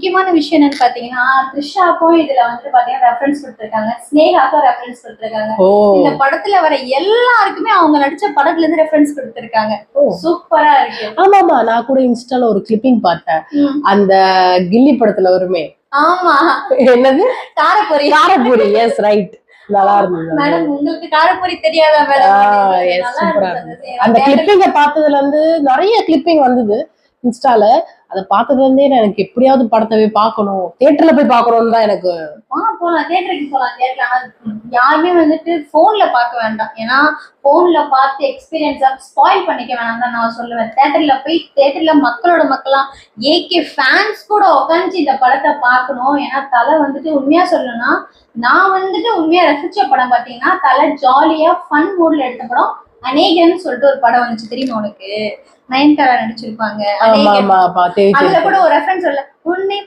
முக்கியமான விஷயம் என்னன்னு பாத்தீங்கன்னா த்ரிஷாக்கும் இதுல வந்துட்டு பாத்தீங்கன்னா ரெஃபரன்ஸ் கொடுத்திருக்காங்க, ஸ்னேகாக்கும் ரெஃபரன்ஸ் கொடுத்திருக்காங்க. இந்த படத்துல வர எல்லாருக்குமே அவங்க நடிச்ச படத்துல இருந்து ரெஃபரன்ஸ் கொடுத்திருக்காங்க. சூப்பரா இருக்கு. ஆமாமா, நான் கூட இன்ஸ்டால ஒரு கிளிப்பிங் பார்த்தேன். அந்த கில்லி படத்துல வருமே, ஆமா, என்னது காரப்பொரி. காரப்பொரி, எஸ் ரைட், நல்லா இருந்தது. மேடம் உங்களுக்கு காரப்பொரி தெரியாதா மேடம்? அந்த கிளிப்பிங்க பார்த்ததுல இருந்து நிறைய கிளிப்பிங் வந்தது இன்ஸ்டால. அதை பார்த்ததுல இருந்தே எனக்கு எப்படியாவது படத்தை பார்க்கணும், தியேட்டர்ல போய் பார்க்கணும்னு தான் எனக்கு. போலாம், தியேட்டருக்கு போலாம். யாருமே வந்துட்டு போன்ல பார்க்க வேண்டாம். ஏன்னா போன்ல பார்த்து எக்ஸ்பீரியன்ஸா ஸ்பாயில் பண்ணிக்க வேணாம் தான் நான் சொல்லுவேன். தியேட்டர்ல போய் தியேட்டர்ல மக்களோட மக்களா ஏகே ஃபேன்ஸ் கூட உட்காந்து இந்த படத்தை பார்க்கணும். ஏன்னா தலை வந்துட்டு உண்மையா சொல்லணும்னா, நான் வந்துட்டு உண்மையா ரசிச்ச படம் பாத்தீங்கன்னா தலை ஜாலியா ஃபன் மூட்ல எடுத்த படம் அநேகன்னு சொல்லிட்டு ஒரு படம் வந்துச்சு, தெரியுமா உனக்கு? நயன்தாரா நடிச்சிருப்பாங்க. அதுல கூட ஒரு ரெஃபரன்ஸ் சொல்ல, உன்னை